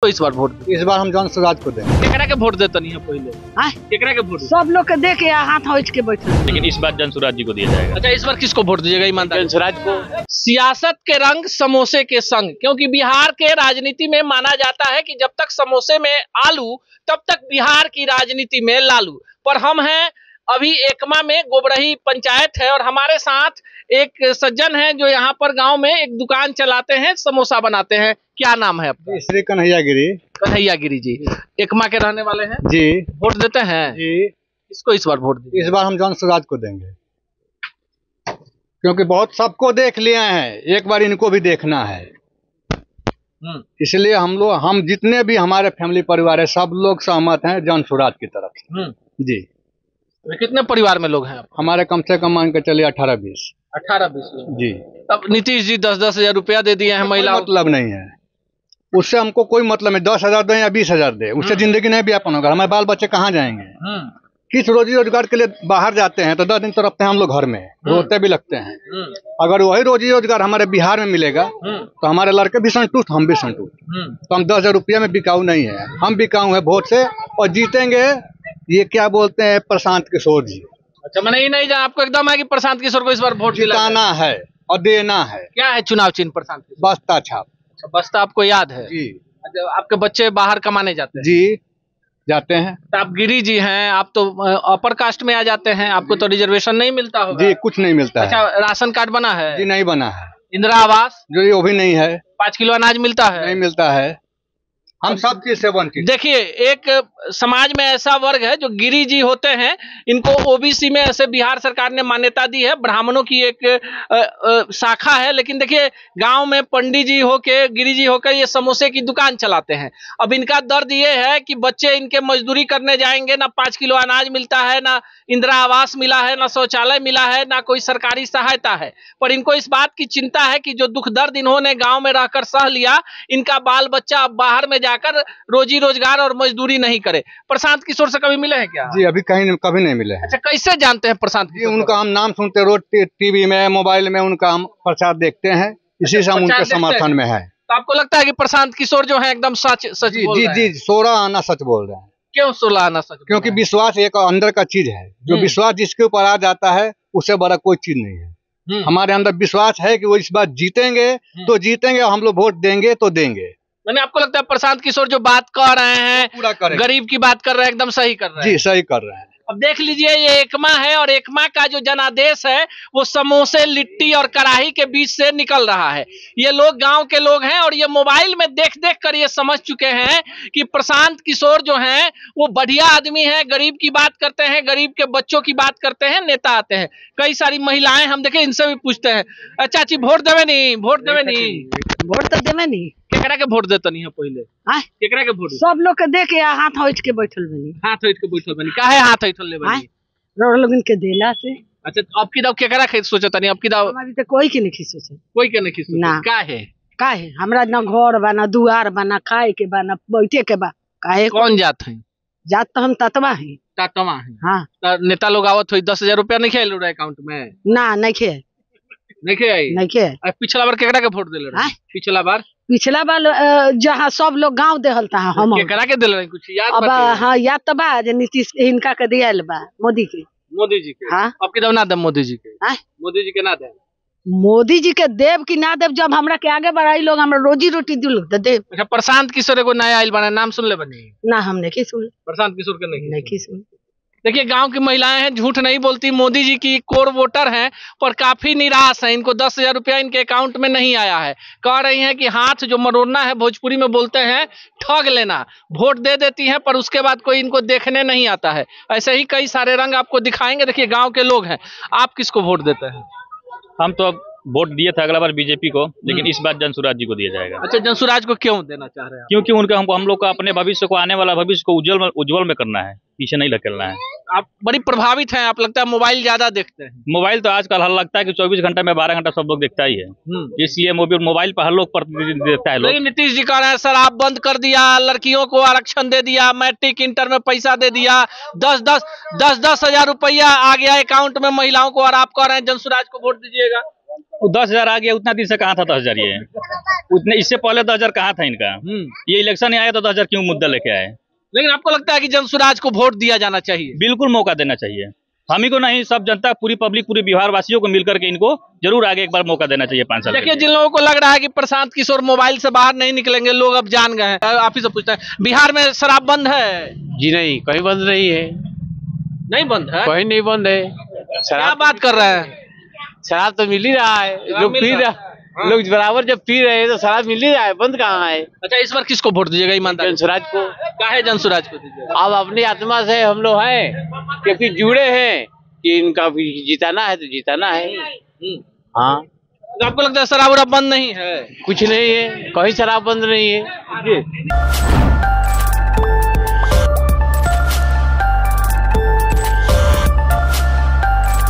तो इस बार वोट इस बार हम जन स्वराज को देंगे। केकरा के वोट देते नहीं है पहले केकरा के वोट सब लोग के देख के हाथ होच के बैठे, लेकिन इस बार जन स्वराज जी को दिया जाएगा। अच्छा, इस बार किसको वोट दीजिएगा? ईमानदार जन स्वराज को। सियासत के रंग समोसे के संग, क्योंकि बिहार के राजनीति में माना जाता है कि जब तक समोसे में आलू तब तक बिहार की राजनीति में लालू। पर हम हैं अभी एकमा में, गोबरही पंचायत है और हमारे साथ एक सज्जन है जो यहाँ पर गांव में एक दुकान चलाते हैं, समोसा बनाते हैं। क्या नाम है आपका? श्री कन्हैया गिरी। कन्हैया गिरी जी एकमा के रहने वाले हैं जी। वोट देते हैं जी। इसको इस बार वोट दीजिए। इस बार हम जन स्वराज को देंगे, क्योंकि बहुत सबको देख लिए हैं, एक बार इनको भी देखना है। इसलिए हम जितने भी हमारे फैमिली परिवार है सब लोग सहमत हैं जन स्वराज की तरफ जी। कितने परिवार में लोग हैं? हमारे कम से कम मान के चलिए 18-20 लोग जी। अब नीतीश जी 10-10 हजार रुपया दे दिए हैं महिलाओं। मतलब नहीं है उससे, हमको कोई मतलब नहीं। 10,000 दे या 20,000 दे, उससे जिंदगी नहीं व्यापन होगा। हमारे बाल बच्चे कहाँ जाएंगे? किस रोजी रोजगार के लिए बाहर जाते हैं तो 10 दिन तो रखते हैं हम लोग घर में, रोते भी लगते हैं। अगर वही रोजी रोजगार हमारे बिहार में मिलेगा तो हमारे लड़के भी संतुष्ट, हम भी संतुष्ट। तो हम 10,000 रुपया में बिकाऊ नहीं है, हम बिकाऊ है वोट से और जीतेंगे। ये क्या बोलते हैं प्रशांत किशोर जी। अच्छा, मैंने ये नहीं जाना, आपको एकदम है कि प्रशांत किशोर को इस बार वोट जिताना है और देना है। क्या है चुनाव चिन्ह प्रशांत किशोर? बस्ता छाप। अच्छा, बस्ता आपको याद है जी। अच्छा, आपके बच्चे बाहर कमाने जाते हैं? जी जाते हैं। तो आप गिरी जी हैं, आप तो अपर कास्ट में आ जाते हैं, आपको तो रिजर्वेशन नहीं मिलता होगा? जी कुछ नहीं मिलता। अच्छा, राशन कार्ड बना है? जी नहीं बना है। इंदिरा आवास जो वो भी नहीं है। 5 किलो अनाज मिलता है? नहीं मिलता है। हम सब चीज से वंचित। देखिए, एक समाज में ऐसा वर्ग है जो गिरी जी होते हैं, इनको ओबीसी में ऐसे बिहार सरकार ने मान्यता दी है, ब्राह्मणों की एक शाखा है। लेकिन देखिए, गांव में पंडित जी होके, गिरी जी होकर ये समोसे की दुकान चलाते हैं। अब इनका दर्द ये है कि बच्चे इनके मजदूरी करने जाएंगे, ना 5 किलो अनाज मिलता है, ना इंदिरा आवास मिला है, ना शौचालय मिला है, ना कोई सरकारी सहायता है। पर इनको इस बात की चिंता है कि जो दुख दर्द इन्होंने गाँव में रहकर सह लिया, इनका बाल बच्चा अब बाहर में जाकर रोजी रोजगार और मजदूरी नहीं करे। प्रशांत किशोर से कभी मिले हैं क्या? जी अभी कभी नहीं मिले हैं। अच्छा, कैसे जानते हैं प्रशांत किशोर? उनका हम नाम सुनते रोज टीवी में, मोबाइल में उनका हम प्रचार देखते हैं, इसी से हम उनके समर्थन में है। तो आपको लगता है कि प्रशांत किशोर जो है एकदम सच बोल रहे हैं? जी 16 आना सच बोल रहे हैं। क्यों 16 आना सच? क्योंकि विश्वास एक अंदर का चीज है, जो विश्वास जिसके ऊपर आ जाता है उससे बड़ा कोई चीज नहीं है। हमारे अंदर विश्वास है कि वो इस बार जीतेंगे तो जीतेंगे, और हम लोग वोट देंगे तो देंगे। मैंने आपको लगता है प्रशांत किशोर जो बात कर रहे हैं, पूरा करेंगे। गरीब की बात कर रहे हैं, एकदम सही कर रहे हैं? जी सही कर रहे हैं। अब देख लीजिए, ये एकमा है और एकमा का जो जनादेश है वो समोसे, लिट्टी और कढ़ाई के बीच से निकल रहा है। ये लोग गांव के लोग हैं और ये मोबाइल में देख देख कर ये समझ चुके हैं कि प्रशांत किशोर जो हैं वो बढ़िया आदमी है, गरीब की बात करते हैं, गरीब के बच्चों की बात करते हैं, नेता आते हैं। कई सारी महिलाएं हम देखे, इनसे भी पूछते हैं, अच्छा चाची वोट देवे नहीं? वोट देवे नहीं? वोट तो देवे नहीं। केकरा के वोट देते नहीं है पहले? केकरा के वोट? सब लोग के देख के हाथ होच के बैठल बनी। हाथ होट के बैठल बनी? काहे हाथ होट ले बनी? लोगन के देला से। अच्छा, अब की दाव केकरा के सोचत नहीं? अब की दाव हमारी तो कोई के नहीं सोचे। कोई के नहीं सोचे? ना। काहे हमरा ना घर बा, ना दुआर बा, ना खाए के बा, ना बैठे के बा। काहे? कौन जात है? जात तो हम ततवा है। ततवा है? हाँ। नेता लोग आवत हुई 10,000 रुपया नहीं खेल रहा अकाउंट में? ना नहीं खे। पिछला बार केकरा के वोट दिले रहे? पिछला बार जहाँ सब लोग गाँव देहलता है, हम केकरा के दिले रहे? कुछ याद? अब हाँ याद तो बा, नीतीश इनका के दियल बा, मोदी के। हाँ, अब के ना दे मोदी जी के? मोदी जी के ना दे? मोदी जी के देव की ना देव, जब हमरा के आगे बढ़ाई लोग, हमरा रोजी रोटी दिल देव। अच्छा, प्रशांत किशोर को नया आइल बना, नाम सुन ले बनी? ना हमने की सुन। प्रशांत किशोर के नहीं सुन। देखिए, गांव की महिलाएं हैं, झूठ नहीं बोलती, मोदी जी की कोर वोटर हैं, पर काफी निराश हैं। इनको 10,000 रुपया इनके अकाउंट में नहीं आया है। कह रही हैं कि हाथ जो मरोड़ना है, भोजपुरी में बोलते हैं ठग लेना। वोट दे देती हैं पर उसके बाद कोई इनको देखने नहीं आता है। ऐसे ही कई सारे रंग आपको दिखाएंगे। देखिए, गाँव के लोग हैं। आप किसको वोट देते हैं? हम तो वोट दिए थे अगला बार बीजेपी को, लेकिन इस बार जन स्वराज जी को दिया जाएगा। अच्छा, जन स्वराज को क्यों देना चाह रहे हैं? क्योंकि उनका हम लोग को अपने भविष्य को, आने वाला भविष्य को उज्जवल में करना है, पीछे नहीं धकेलना है। आप बड़ी प्रभावित हैं, आप लगता है मोबाइल ज्यादा देखते हैं? मोबाइल तो आजकल हर लगता है कि 24 घंटा में 12 घंटा सब लोग देखता ही है, इसलिए मोबाइल पर हर लोग प्रतिनिधि देता है लोग। नीतीश जी कह रहे हैं शराब बंद कर दिया, लड़कियों को आरक्षण दे दिया, मैट्रिक इंटर में पैसा दे दिया, 10,000 रुपया आ गया अकाउंट में महिलाओं को, और आप कह रहे हैं जन स्वराज को वोट दीजिएगा। 10,000 आ गया, उतना दिन से कहाँ था 10,000? ये उतने इससे पहले 10,000 कहाँ था इनका? ये इलेक्शन आया तो 10,000 क्यों मुद्दा लेके आए? लेकिन आपको लगता है कि जनसुराज को वोट दिया जाना चाहिए? बिल्कुल मौका देना चाहिए, हम ही को नहीं, सब जनता, पूरी पब्लिक, पूरे बिहार वासियों को मिलकर के इनको जरूर आगे एक बार मौका देना चाहिए 5 साल। देखिए, जिन लोगों को लग रहा है कि प्रशांत किशोर मोबाइल से बाहर नहीं निकलेंगे, लोग अब जान गए हैं। आप ही से पूछते हैं, बिहार में शराब बंद है? जी नहीं, कहीं बंद नहीं है। नहीं बंद है? कहीं नहीं बंद है। क्या बात कर रहे हैं? शराब तो मिल ही रहा है, लोग पी रहे, लोग बराबर जब पी रहे हैं तो शराब मिल ही रहा है, बंद कहाँ है? अच्छा, इस बार किसको वोट दीजिएगा ईमानदार? जनसुराज को। काहे जनसुराज को दीजिएगा? अब अपनी आत्मा से हम लोग हैं, क्योंकि जुड़े हैं कि इनका भी जिताना है तो जिताना है। हाँ, तो आपको लगता है शराब बंद नहीं है? कुछ नहीं है, कहीं शराब बंद नहीं है।